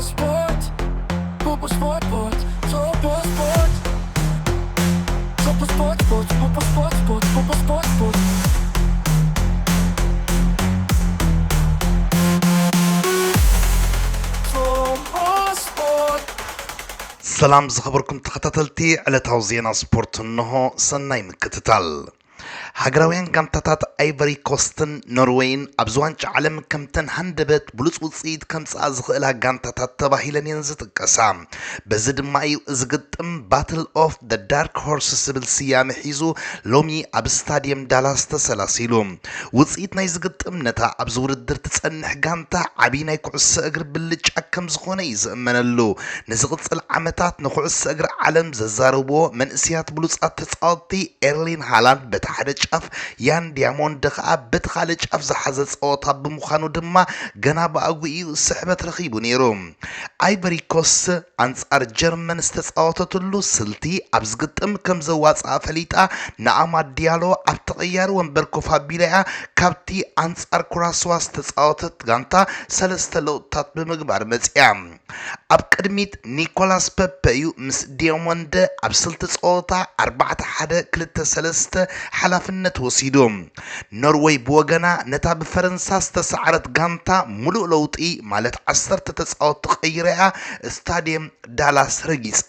Sport, Popo Sport, Topo Sport, Topo Sport, Popo Sport, Popo Sport. سلام زخبركم تخطتلتي على توزينا سبورت انه سناي مكتتال هاجراوين كامتاتات ايفري كوستن نوروين ابزوانش عالم كمتن هندبت بلوص وصيد كمص ازخلها غانتاتات تباهيلن ينزتقسام بزد مايو ازغطم باتل اوف ذا دارك هورس سبل سيام حيزو لومي اب ستاديوم دالاس تسلاسيلو وصيد ناي زغطم نتا ابز وردر تصنح غانتا عبي ناي كعس اجر بلج اكم زخونه يزمنلو نزغصل عمتات نخعس اجر عالم ززاربو من اسيات بلوصات تصاطي ايرلين هالاند حدا شاف يان ديامون دخا بتخالج شاف زحزت صوتا بمخانو دما غنا باغوي سحبت رخيبو نيروم ايفري كوست انصار جرمن استصاوتتلو سلتي ابزغطم كم زواصا فليطا نعما ديالو ابتقيار ومبر كوفا بيلا كابتي انصار كراسوا استصاوتت غانتا سلستلو تات بمغبار مصيام اب قدميت نيكولاس بيبيو مس دياموند ابسلت صوتا 4-1-2-3 حلافنت وسيدوم نروي بوغنا نتا بفرنسا استسعرت غانتا ملو لوطي مالت 10 تتصاوت تقيرها استاديوم دالاس رجيس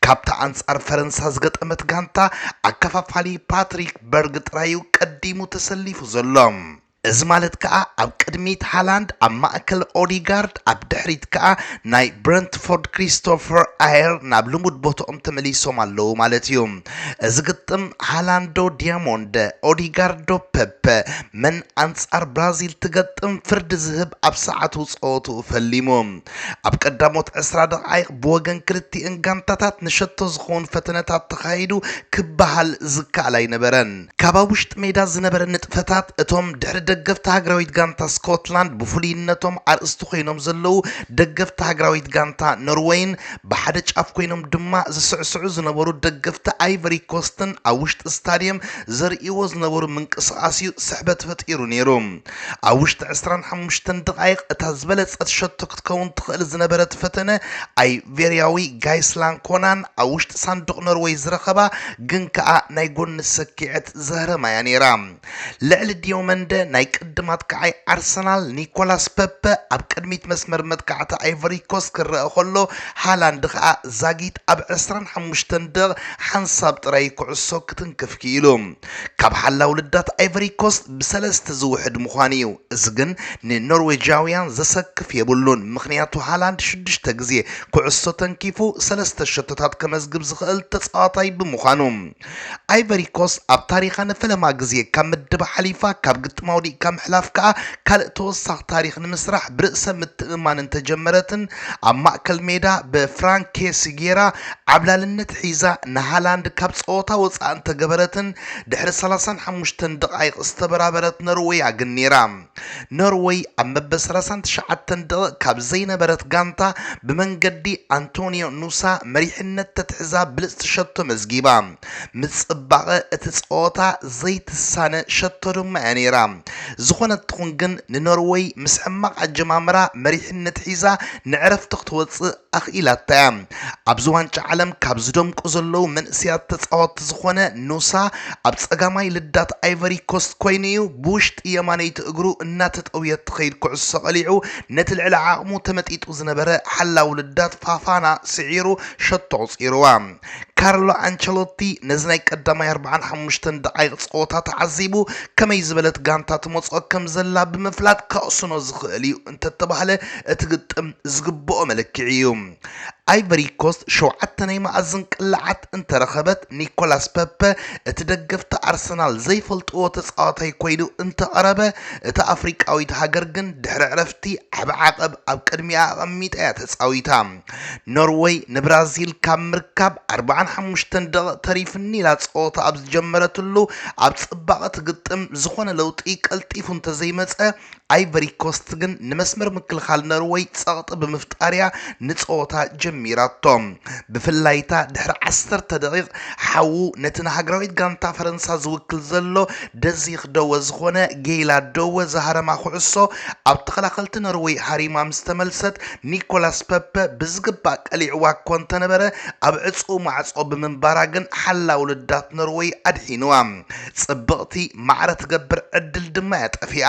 كابتا انصار فرنسا زغطمت غانتا اكفافالي باتريك برغ طرايو قديمو تسليفو زلوم از مالت كا اب قدميت هالاند اب ماكل اوديغارد اب دحريت كا ناي برنتفورد كريستوفر اير نابلمود بوتوم تمليسوم الله مالتيوم از غطم هالاندو دياموند اوديغاردو بيب من انصار برازيل تغطم فرد زهب اب ساعتو صوتو فليموم اب قداموت 10 دقائق بوغن كرتي انغانتاتات نشتو زخون فتنتات تخايدو كبحال زكا لاي نبرن كاباوشت ميدا زنبرن نطفتات اتوم دحر دغفت هاجراويت غانتا سكوتلاند بفولينتهم ارستو خينوم زلو دغفت هاجراويت غانتا نوروين بحد ጫፍ ኮይኖም ድማ ዝስዕስዑ ዝነበሩ ደገፍቲ አይቨሪ ኮስትን አውሽት ስታዲየም ዘርእይዎ ዝነበሩ ምንቅስቃስዩ ስሕበት ፈጢሩ ነይሮም አውሽት 25 ደቂቃ እታ ዝበለጸት ሸቶ ክትከውን ትኽእል ዝነበረት ፈተነ አይቬሪያዊ ጋይስላን ኮናን አውሽት ሳንዱቅ ኖርዌይ ዝረኸባ ግን ከኣ ናይ ጎን ሰኪዕት ዘህረማ ያ ነይራ ልዕሊ ዲዮመንደ ናይ ቅድማት ከዓይ አርሰናል ኒኮላስ ፔፔ ኣብ ቅድሚት መስመር መትካዕቲ አይቨሪ ኮስት ክረአ ከሎ ሃላንድ ከኣ زاگیت اب 25 دق حنصاب طراي كعسو كتنكف كيلوم كاب حلا ولدات ايفري كوست بسلست زوحد مخانيو ازغن نرويجاويان زسكف يبلون مخنياتو هالاند شدش تغزي كعسو تنكيفو سلست شتتات كمزغب زخل تصاطاي بمخانوم ايفري كوست اب تاريخنا فلما غزي كمدب حليفا كاب قطماودي كم حلاف كا كالتوسع تاريخ المسرح برأس متأمان تجمرتن اب ماكل ميدا بفرانك سيجيرا عبلالنت حيزا نهالاند كاب صوتا وصان تجبرتن دحر 35 دقائق استبرابرت نروي عجنيرا نروي أما بس 39 دقائق كاب زينة برت غانتا بمنجدي أنطونيو نوسا مريحنت تتحزا بلستشتو مزجيبا متصبغة اتصوتا زيت السنة شتو معنيرا زخونة تخونجن نروي مسحمق الجمامرة مريحنت حيزا نعرف تخطوط أخ إلى التام ابزوان عالم كابزدوم قزلو من سيات تصاوت زخونه نوسا ابصقاماي لدات ايفري كوست كوينيو بوشت يمانيت اغرو اناتت اويت خير كعس قليعو نتل على عقمو تمتيتو زنبره حلا ولدات فافانا سعيرو شطو صيروا كارلو انشيلوتي نزناي قداماي 45 دقائق صوتا تعذيبو كما يزبلت غانتا تمصق كم زلا بمفلات كاسنو زخليو انت تبهله اتغطم زغبو ملكعيو ايفري كوست شو عتناي ما ازن قلعت انت رخبت نيكولاس بيبي اتدغفت ارسنال زي فلطو تصاطاي كويدو انت قربه اتا افريقاويت هاجر جن دحر عرفتي عقب اب قدميا قميطا تصاويتا نوروي نبرازيل كامركاب 45 دقيقه تريفني لا صوتا اب جمرتلو اب صباقه تغطم زخونه لوطي قلطيفو انت زي مصه አይቨሪ ኮስት ግን ንመስመር ምክልኻል ኖርዌይ ጸቕጥ ብምፍጣርያ ንጾታ ጀሚራቶም ብፍላይታ ድሕሪ 10 ደቂቕ ሓዉ ነቲ ሃገራዊት ጋንታ ፈረንሳ ዝውክል ዘሎ ደዚኽ ደወ ዝኾነ ጌላ ደወ ዝሃረማ ኩዕሶ ኣብ ተኸላኸልቲ ኖርዌይ ሃሪማ ምስ ተመልሰት ኒኮላስ ፐፐ ብዝግባእ ቀሊዕዋ እኳ እንተነበረ ኣብ ዕፁ ማዕጾ ብምንባራ ግን ሓላ ውልዳት ኖርዌይ ኣድሒንዋ ጽብቕቲ ማዕረ ትገብር ዕድል ድማ ያጠፊኣ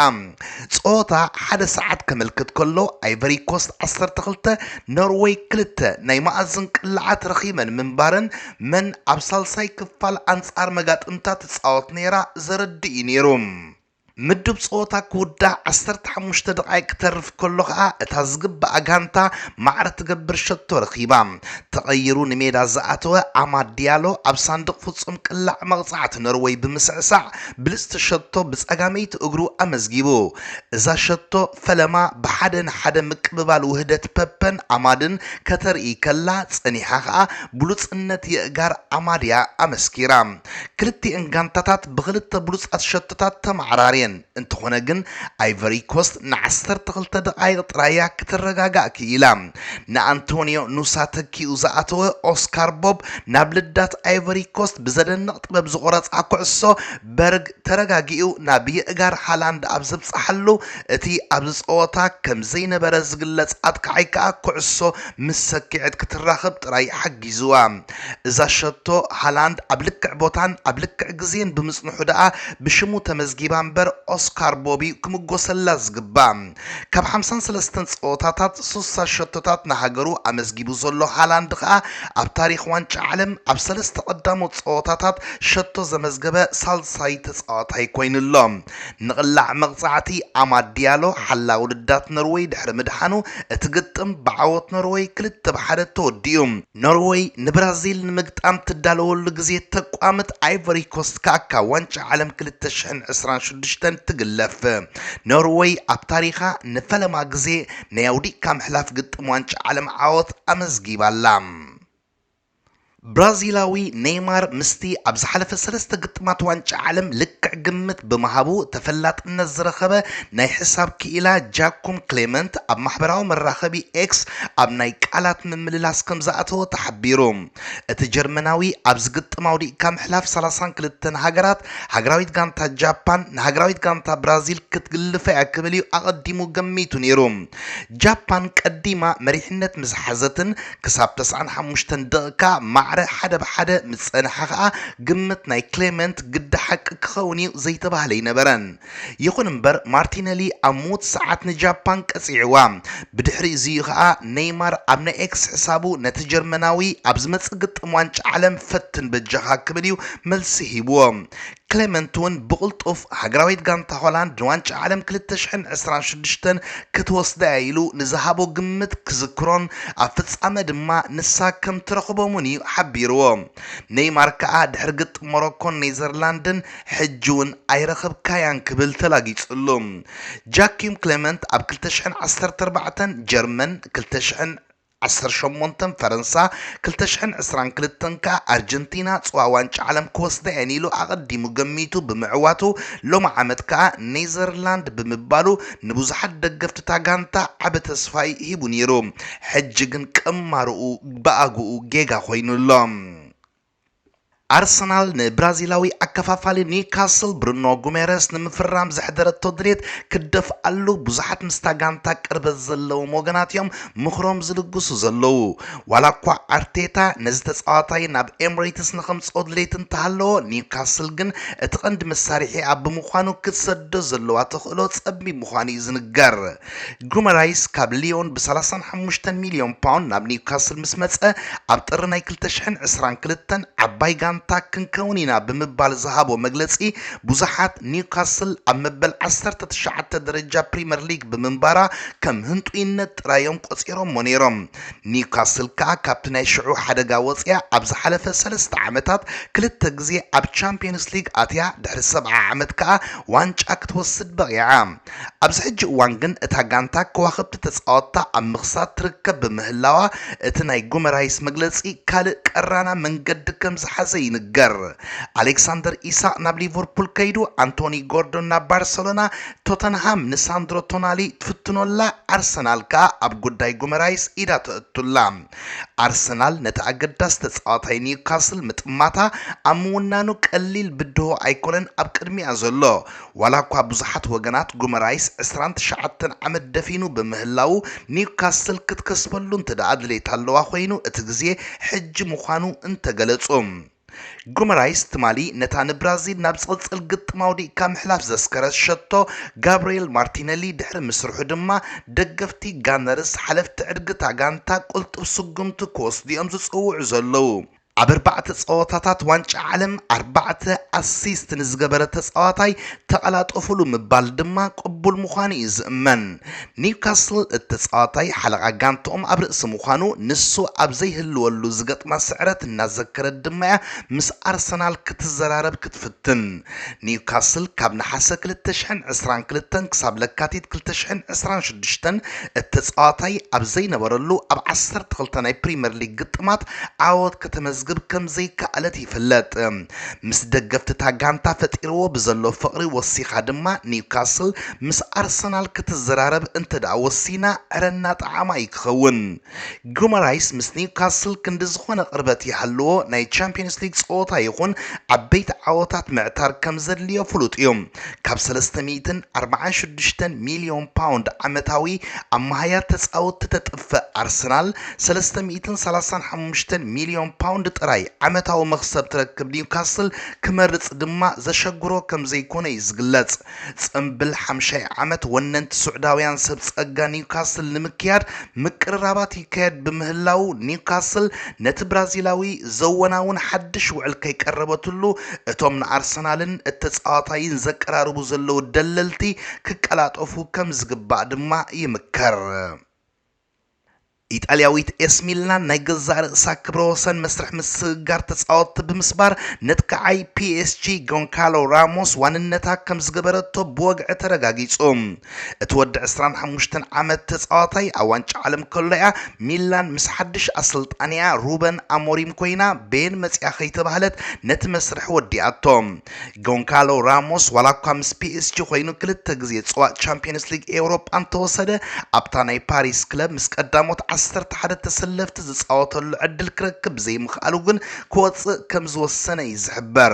ጾታ ሓደ ሰዓት ከመልክት ከሎ አይቨሪ ኮስት 12 ኖርዌይ 2 ናይ ማእዝን ቅልዓት ረኺበን ምንባረን መን ኣብ ሳልሳይ ክፋል ኣንጻር መጋጥምታት ትጻወት ነይራ ዘረድኢ ነይሩ ምድብ ጾታ ክውዳእ 15 ደቂቕ ክተርፍ ከሎ ከዓ እታ ዝግባእ ጋንታ ማዕረ ትገብር ሸቶ ረኺባ ተቐይሩ ንሜዳ ዝኣተወ ኣማድ ዲያሎ ኣብ ሳንዱቕ ፍጹም ቅላዕ መቕጻዕቲ ኖርዌይ ብምስዕሳዕ ብልስቲ ሸቶ ብጸጋመይቲ እግሩ ኣመዝጊቡ እዛ ሸቶ ፈለማ ብሓደ ንሓደ ምቅብባል ውህደት ፐፐን ኣማድን ከተርኢ ከላ ጸኒሓ ከዓ ብሉጽነት የእጋር ኣማድያ ኣመስኪራ ክልቲአን ጋንታታት ብኽልተ ብሉጻት ሸቶታት ተማዕራርየን እንተኾነ ግን አይቨሪ ኮስት ን12 ደቂቕ ጥራያ ክትረጋጋእ ክኢላ ንኣንቶኒዮ ኑሳ ተኪኡ ዝኣተወ ኦስካር ቦብ ናብ ልዳት አይቨሪ ኮስት ብዘደንቕ ጥበብ ዝቆረፃ ኩዕሶ በርግ ተረጋጊኡ ናብ የእጋር ሃላንድ ኣብ ዘብፅሓሉ እቲ ኣብ ዝፀወታ ከም ዘይነበረ ዝግለጽ ኣጥቃዓይ ከዓ ኩዕሶ ምስ ሰኪዕት ክትራኸብ ጥራይ ሓጊዝዋ እዛ ሸቶ ሃላንድ ኣብ ልክዕ ቦታን ኣብ ልክዕ ግዜን ብምጽንሑ ደኣ ብሽሙ ተመዝጊባ እምበር ኦስካር ቦቢ ክምጎሰላ ዝግባ ካብ 53 ጸወታታት 60 ሸቶታት ንሃገሩ ኣመዝጊቡ ዘሎ ሃላንድ ከዓ ኣብ ታሪኽ ዋንጫ ዓለም ኣብ 3 ቀዳሞት ጸወታታት ሸቶ ዘመዝገበ ሳልሳይ ተጻዋታይ ኮይኑሎ ንቕላዕ መቕጻዕቲ ኣማድ ዲያሎ ሓላ ውልዳት ኖርዌይ ድሕሪ ምድሓኑ እቲ ግጥም ብዓወት ኖርዌይ 2-1 ተወዲኡ ኖርዌይ ንብራዚል ንምግጣም ትዳለወሉ ግዜ ተቋምት አይቨሪ ኮስት ካካ ዋንጫ ዓለም 2026 ትግለፍ ኖርዌይ ኣብ ታሪኻ ንፈለማ ግዜ ናይ ኣውዲቕካ ምሕላፍ ግጥም ዋንጫ ዓለም ዓወት ኣመዝጊባላ ብራዚላዊ ኔይማር ምስቲ ኣብ ዝሓለፈ 3 ግጥማት ዋንጫ ዓለም ልክዕ ግምት ብምሃቡ ተፈላጥነት ዝረኸበ ናይ ሕሳብ ክኢላ ጃኩም ክሌመንት ኣብ ማሕበራዊ መራኸቢ ኤክስ ኣብ ናይ ቃላት ምምልላስ ከም ዝኣተወ ተሓቢሩ እቲ ጀርመናዊ ኣብ ዝግጥም ኣውዲቕካ ምሕላፍ 32 ሃገራዊት ጋንታ ጃፓን ንሃገራዊት ጋንታ ብራዚል ክትግልፈ ክብል እዩ ኣቐዲሙ ገሚቱ ነይሩ ጃፓን ቀዲማ መሪሕነት ምዝሓዘትን ክሳብ 95 ደቂቃ ማዕረ ሓደ ብሓደ ምጸንሓ ከዓ ግምት ናይ ክሌመንት ግዲ ሓቂ ክኸውን እዩ ዘይተባህለ ይነበረን ይኹን እምበር ማርቲነሊ ኣብ ሞት ሰዓት ንጃፓን ቀፂዕዋ ብድሕሪ እዚ ከዓ ኔይማር ኣብ ናይ ኤክስ ሕሳቡ ነቲ ጀርመናዊ ኣብ ዝመጽእ ግጥም ዋንጫ ዓለም ፈትን በጃኻ ክብል እዩ መልሲ ሂብዎ ክሌመንቱን ብቕልጡፍ ሃገራዊት ጋንታ ሆላንድ ንዋንጫ ዓለም 2026 ክትወስዳ ኢሉ ንዝሃቦ ግምት ክዝክሮን ኣብ ፍጻመ ድማ ንሳ ከም ትረኽቦምን እዩ ሓቢርዎ ኔይማር ከዓ ድሕሪ ግጥም ሞሮኮን ኔዘርላንድን ሕጂውን ኣይረኸብካያን ክብል ተላጊጹሉ ጃኪም ክሌመንት ኣብ 2014 ጀርመን 2018 ፈረንሳ 2022 ከዓ ኣርጀንቲና ጽዋ ዋንጫ ዓለም ክወስዳ ኢሉ ኣቐዲሙ ገሚቱ ብምዕዋቱ ሎማ ዓመት ከዓ ኔዘርላንድ ብምባሉ ንብዙሓት ደገፍቲ ጋንታ ዓበ ተስፋይ ሂቡ ነይሩ ሕጂ ግን ቅማርኡ በኣግኡ ጌጋ ኮይኑሎ አርሰናል ንብራዚላዊ አከፋፋሊ ኒውካስል ብሩኖ ጉሜሬስ ንምፍራም ዝሕደረቶ ድሌት ክደፍ አሉ ብዙሓት ምስታ ጋንታ ቅርበት ዘለዎም ወገናት እዮም ምኽሮም ዝልግሱ ዘለው ዋላ እኳ ኣርቴታ ነዚ ተጻዋታይ ናብ ኤምሬትስ ንኸምጽኦ ድሌት እንተሃለዎ ኒውካስል ግን እቲ ቀንዲ መሳርሒ ኣብ ምዃኑ ክትሰዶ ዘለዋ ተኽእሎ ጸቢ ምዃኑ እዩ ዝንገር ጉሜሬስ ካብ ሊዮን ብ35 ሚልዮን ፓውንድ ናብ ኒውካስል ምስ መጸ ኣብ ጥሪ ናይ 2022 ዓባይ ጋንታ ክንከውኒና ብምባል ዝሃቦ መግለጺ ብዙሓት ኒውካስል ኣብ መበል 19 ደረጃ ፕሪምየር ሊግ ብምንባራ ከም ህንጡይነት ጥራዮም ቆፂሮም ሞኔሮም ኒውካስል ከዓ ካብቲ ናይ ሽዑ ሓደጋ ወፅያ ኣብ ዝሓለፈ 3 ዓመታት 2 ግዜ ኣብ ቻምፒየንስ ሊግ ኣትያ ድሕሪ 70 ዓመት ከዓ ዋንጫ ክትወስድ በቂዓ ኣብዚ ሕጂ እዋን ግን እታ ጋንታ ከዋኽብቲ ተጻወታ ኣብ ምኽሳድ ትርከብ ብምህላዋ እቲ ናይ ጉሜሬስ መግለጺ ካልእ ቀራና መንገዲ ከም ዝሓዘ ይንገር አሌክሳንደር ኢሳቅ ናብ ሊቨርፑል ከይዱ አንቶኒ ጎርዶን ናብ ባርሰሎና ቶተንሃም ንሳንድሮ ቶናሊ ትፍትኖላ አርሰናል ካ ኣብ ጉዳይ ጉመራይስ ኢዳ ተእቱላ አርሰናል ነታ አገዳስ ተጻዋታይ ኒውካስል ምጥማታ አምውናኑ ቀሊል ብድሆ አይኮነን ኣብ ቅድሚያ ዘሎ ዋላ ኳ ብዙሓት ወገናት ጉመራይስ 29 ዓመት ደፊኑ በምህላው ኒውካስል ክትከስበሉ እንተዳአድሌት ኣለዋ ኮይኑ እቲ ግዜ ሕጂ ምዃኑ እንተገለጹም ጉመራይስ ትማሊ ነታ ንብራዚል ናብ ጽጽል ግጥማውዲ ካምሕላፍ ዘስከረስ ሸቶ ጋብሪኤል ማርቲኔሊ ድሕሪ ምስርሑ ድማ ደገፍቲ ጋነርስ ሓለፍቲ ዕድግታ ጋንታ ቁልጡብ ስጉምቲ ክወስዲኦም ዝጽውዑ ዘለዉ ኣብ 4 ጸወታታት ዋንጫ ዓለም 4 ኣሲስት ንዝገበረ ተጻዋታይ ተቀላጠፉሉ ምባል ድማ ቅቡል ምዃኑ ይዝእመን ኒውካስል እተጻዋታይ ሓለቃ ጋንቶም ኣብ ርእሲ ምዃኑ ንሱ ኣብ ዘይህልወሉ ዝገጥማ ስዕረት እናዘከረ ድማ ምስ ኣርሰናል ክትዘራረብ ክትፍትን ኒውካስል ካብ ነሓሰ 2022 ክሳብ ለካቲት 2026 እተጻዋታይ ኣብ ዘይነበረሉ ኣብ 12 ናይ ፕሪምየር ሊግ ግጥማት ዓወት ከተመዝ ግብ ከም ዘይከኣለት ይፍለጥ ምስ ደገፍቲ ታጋንታ ፈጢርዎ ብዘሎ ፍቅሪ ወሲኻ ድማ ኒውካስል ምስ አርሰናል ክትዘራረብ እንተዳ ወሲና ዕረና ጣዕማ ይክኸውን ጉመራይስ ምስ ኒውካስል ክንዲ ዝኾነ ቅርበት ይሃልዎ ናይ ቻምፒየንስ ሊግ ጸወታ ይኹን ዓበይቲ ዓወታት ምዕታር ከም ዘድልዮ ፍሉጥ እዮም ካብ 346 ሚሊዮን ፓውንድ ዓመታዊ ኣማሃያ ተጻወት ተጥፈ አርሰናል 335 ሚሊዮን ፓውንድ ጥራይ ዓመታዊ መክሰብ ትረክብ ኒውካስል ክመርጽ ድማ ዘሸግሮ ከም ዘይኮነ ይዝግለጽ ጽምብል 50 ዓመት ወነንት ሱዑዳውያን ሰብ ጸጋ ኒውካስል ንምክያድ ምቅርራባት ይካየድ በምህላው ኒውካስል ነቲ ብራዚላዊ ዘወናውን ሓድሽ ውዕል ከይቀረበትሉ እቶም ንአርሰናልን እተጻዋታይን ዘቀራርቡ ዘለው ደለልቲ ክቀላጠፉ ከም ዝግባእ ድማ ይምከር ኢጣልያዊት ኤስ ሚላን ናይ ገዛ ርእሳ ክብረ ወሰን መስርሕ ምስጋር ተጻወት ብምስባር ነትከዓይ ፒኤስጂ ጎንካሎ ራሞስ ዋንነታ ከም ዝገበረቶ ብወግዕ ተረጋጊጾም እቲ ወዲ 25 ዓመት ተጻዋታይ ኣብ ዋንጫ ዓለም ከለያ ሚላን ምስ ሓድሽ ኣሰልጣንያ ሩበን አሞሪም ኮይና ቤን መጽያ ከይተባህለት ነቲ መስርሕ ወዲኣቶም ጎንካሎ ራሞስ ዋላኳ ምስ ፒኤስጂ ኮይኑ ክልተ ግዜ ጽዋዕ ቻምፒየንስ ሊግ ኤውሮፓ እንተወሰደ ኣብታ ናይ ፓሪስ ክለብ ምስ ቀዳሞት 11 ተሰለፍቲ ዝጻወተሉ ዕድል ክረክብ ዘይምኽኣሉ ግን ክወጽእ ከም ዝወሰነ ይዝሕበር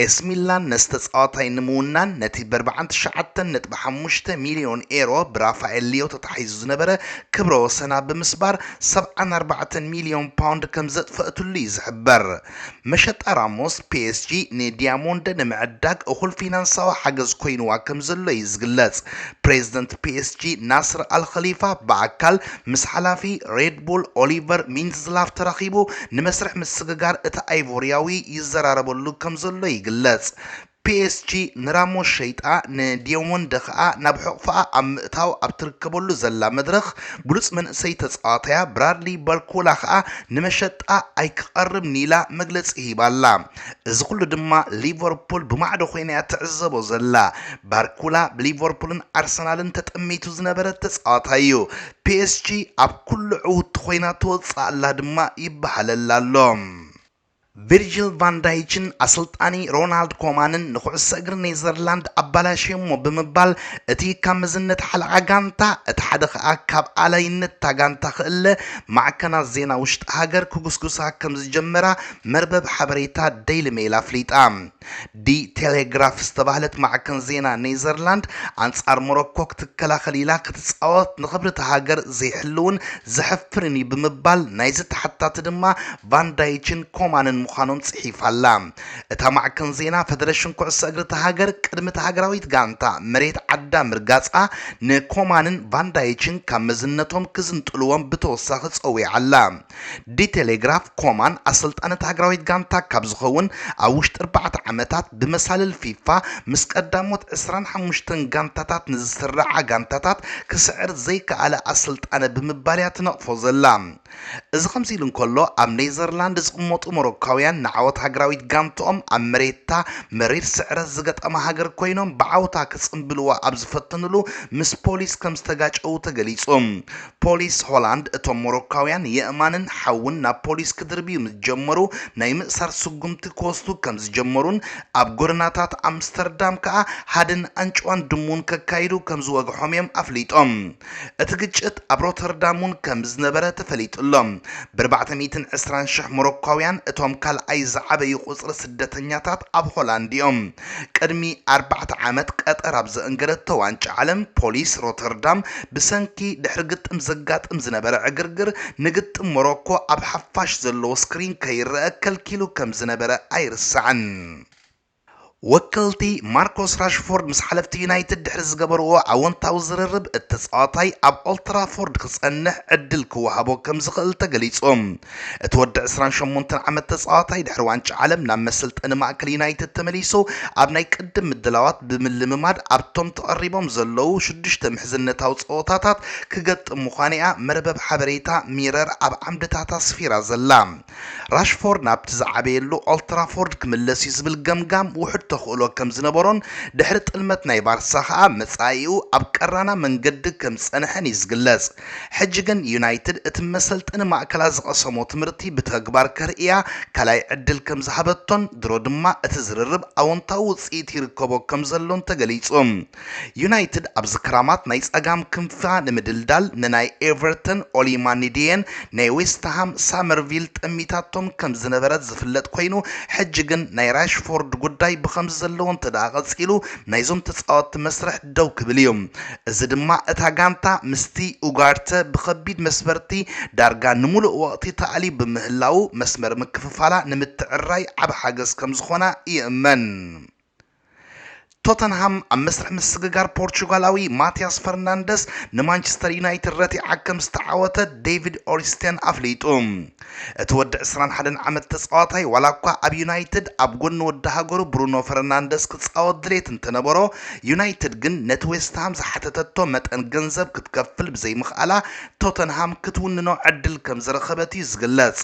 ኤስ ሚላን ነስተጻዋታይ ንምውናን ነቲ ብ49.5 ሚሊዮን ዩሮ ብራፋኤል ሊዮ ተታሒዙ ዝነበረ ክብረ ወሰና ብምስባር 74 ሚሊዮን ፓውንድ ከም ዘጥፈእትሉ ይዝሕበር መሸጣ ራሞስ ፒኤስጂ ንዲያሞንድ ንምዕዳግ እኹል ፊናንሳዊ ሓገዝ ኮይኑዋ ከም ዘሎ ይዝግለጽ ፕሬዚደንት ፒኤስጂ ናስር አልኸሊፋ በአካል ምስ ሓላፊ ሬድ ቡል ኦሊቨር ሚንዝላፍ ተራኺቡ ንመስርሕ ምስግጋር እቲ አይቮሪያዊ ይዘራረበሉ ከም ዘሎ ይግለጽ ፒኤስጂ ንራሞስ ሸይጣ ንዲያሞንድ ኸኣ ናብ ሕቕፋ ኣብ ምእታው ኣብ ትርከበሉ ዘላ መድረኽ ብሉጽ መንእሰይ ተጻዋታያ ብራድሊ ባርኮላ ኸኣ ንመሸጣ ኣይክቐርብ ኒላ መግለጺ ሂባላ እዚ ኩሉ ድማ ሊቨርፑል ብማዕዶ ኮይና ትዕዘቦ ዘላ ባርኮላ ብሊቨርፑልን አርሰናልን ተጠሚቱ ዝነበረ ተጻዋታይ እዩ ፒኤስጂ ኣብ ኩሉ ዕውት ኮይና ትወጽእ ኣላ ድማ ይበሃለላሎ ቪርጂል ቫን ዳይችን አሰልጣኒ ሮናልድ ኮማንን ንኩዕሶ እግሪ ኔዘርላንድ አባላሽሞ ብምባል እቲ ካብ መዝነት ሓለቃ ጋንታ እቲ ሓደ ኸኣ ካብ ኣላይነት ታጋንታ ክእለ ማዕከናት ዜና ውሽጢ ሃገር ክጉስጉሳ ከም ዝጀመራ መርበብ ሓበሬታ ዴይሊ ሜል ኣፍሊጣ ዲ ቴሌግራፍ ዝተባህለት ማዕከን ዜና ኔዘርላንድ አንጻር ሞሮኮ ክትከላኸል ኢላ ክትጻወት ንኽብርቲ ሃገር ዘይሕልውን ዘሕፍርን ብምባል ናይ ዝተሓታት ድማ ቫን ዳይችን ኮማንን ምዃኖም ጽሒፋላ እታ ማዕከን ዜና ፌደሬሽን ኩዕሶ እግሪ ሃገር ቅድሚ ሃገራዊት ጋንታ መሬት ዓዳ ምርጋጻ ንኮማንን ቫን ዳይችን ካብ መዝነቶም ክዝንጥልዎም ብተወሳኺ ጸዊዓላ ዲ ቴሌግራፍ ኮማን አሰልጣኒ ሃገራዊት ጋንታ ካብ ዝኸውን ኣብ ውሽጢ 4 ዓመታት ብመሳልል ፊፋ ምስ ቀዳሞት 25 ጋንታታት ንዝስራዓ ጋንታታት ክስዕር ዘይከኣለ አሰልጣኒ ብምባልያ ትነቕፎ ዘላ እዚ ከምዚ ኢሉ እንከሎ ኣብ ኔዘርላንድ ዝቕመጡ ሞሮኮ ሞሮካውያን ንዓወት ሃገራዊት ጋንቶኦም ኣብ መሬታ መሪር ስዕረት ዝገጠመ ሃገር ኮይኖም ብዓውታ ክጽምብልዋ ኣብ ዝፈተንሉ ምስ ፖሊስ ከም ዝተጋጨው ተገሊጾም ፖሊስ ሆላንድ እቶም ሞሮካውያን የእማንን ሓውን ናብ ፖሊስ ክድርብዩ ምጀመሩ ናይ ምእሳር ስጉምቲ ክወስዱ ከም ዝጀመሩን ኣብ ጎደናታት ኣምስተርዳም ከዓ ሃድን አንጭዋን ድሙን ከካይዱ ከም ዝወግሖም እዮም ኣፍሊጦም እቲ ግጭት ኣብ ሮተርዳሙን ከም ዝነበረ ተፈሊጡሎም ብ420,000 ሞሮካውያን እቶም ካልኣይ ዝዓበዩ ቁጽሪ ስደተኛታት ኣብ ሆላንድ እዮም ቅድሚ 4 ዓመት ቀጠር ኣብ ዘእንገደቶ ዋንጫ ዓለም ፖሊስ ሮተርዳም ብሰንኪ ድሕሪ ግጥም ዘጋጥም ዝነበረ ዕግርግር ንግጥም ሞሮኮ ኣብ ሓፋሽ ዘለዎ ስክሪን ከይረአ ከልኪሉ ከም ዝነበረ ኣይርስዓን ወከልቲ ማርኮስ ራሽፎርድ ምስ ሓለፍቲ ዩናይትድ ድሕሪ ዝገበርዎ ኣወንታዊ ዝርርብ እተጻዋታይ ኣብ ኦልትራፎርድ ክጸንሕ ዕድል ክወሃቦ ከም ዝኽእል ተገሊጾም እቲ ወዲ 28 ዓመት ተጻዋታይ ድሕሪ ዋንጫ ዓለም ናብ መሰልጠኒ ማእከል ዩናይትድ ተመሊሱ ኣብ ናይ ቅድም ምድላዋት ብምልምማድ ኣብቶም ተቐሪቦም ዘለዉ 6 ምሕዝነታዊ ጸወታታት ክገጥም ምዃንያ መርበብ ሓበሬታ ሚረር ኣብ ዓምድታታ ስፊራ ዘላ ራሽፎርድ ናብቲ ዝዓበየሉ ኦልትራፎርድ ክምለስ እዩ ዝብል ገምጋም ውሕድ ተኽእሎ ከም ዝነበሮን ድሕሪ ጥልመት ናይ ባርሳ ከዓ መጻኢኡ ኣብ ቀራና መንገዲ ከም ጸንሐን ይዝግለጽ ሕጂ ግን ዩናይትድ እቲ መሰልጠኒ ማእከላት ዝቐሰሞ ትምህርቲ ብተግባር ከርእያ ካልኣይ ዕድል ከም ዝሃበቶን ድሮ ድማ እቲ ዝርርብ ኣወንታዊ ውጽኢት ይርከቦ ከም ዘሎን ተገሊጾም ዩናይትድ ኣብ ዝክራማት ናይ ጸጋም ክንፋ ንምድልዳል ንናይ ኤቨርተን ኦሊማኒዲየን ናይ ዌስትሃም ሳመርቪል ጠሚታቶም ከም ዝነበረት ዝፍለጥ ኮይኑ ሕጂ ግን ናይ ራሽፎርድ ጉዳይ ብኸምዚ ዘለዎን ተዳቐጺሉ ናይዞም ተጻወትቲ መስርሕ ደው ክብል እዮም እዚ ድማ እታ ጋንታ ምስቲ ኡጋርተ ብኸቢድ መስመርቲ ዳርጋ ንሙሉእ ወቕቲ ተኣሊብ ብምህላው መስመር ምክፍፋላ ንምትዕራይ ዓብ ሓገዝ ከም ዝኾና ይእመን ቶተንሃም ኣብ መስርሕ ምስግጋር ፖርቹጋላዊ ማቲያስ ፈርናንደስ ንማንቸስተር ዩናይትድ ረቲዓ ከም ዝተዓወተ ዴቪድ ኦሪስቴን ኣፍሊጡ እቲ ወዲ 21 ዓመት ተጻዋታይ ዋላ እኳ ኣብ ዩናይትድ ኣብ ጎኒ ወዲ ሃገሩ ብሩኖ ፈርናንደስ ክጻወት ድሌት እንተነበሮ ዩናይትድ ግን ነቲ ዌስትሃም ዝሓተተቶ መጠን ገንዘብ ክትከፍል ብዘይምኽኣላ ቶተንሃም ክትውንኖ ዕድል ከም ዝረኸበት እዩ ዝግለጽ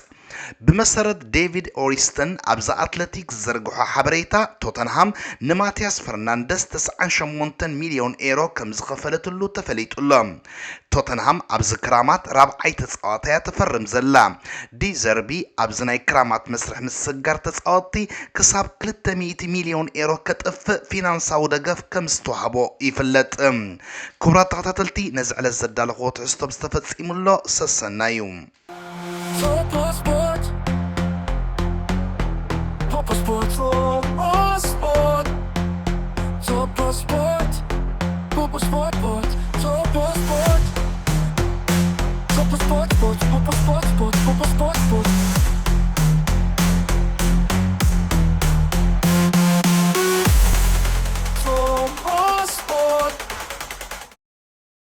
بمسرد ديفيد أوريستن أبزا أتلتيك زرقو حبريتا توتنهام نماتياس فرناندس 9 مليون إيرو كم زخفلت اللو تفليت اللهم توتنهام أبز كرامات رابعي تسقاطيا تفرم زلا دي زربي أبزناي كرامات مسرح مسجار تسقاطي كساب 300 مليون إيرو كتف فينانساو دقف كم ستوحبو يفلت كبرات تغتاتلتي نزع الزدال غوت عستوب استفت سيمولو سسنايوم Topo Sport, Topo Sport, Topo Sport, Topo Sport, Topo Sport, Topo Sport, Topo Sport, Topo Sport, Topo Sport, Topo Sport.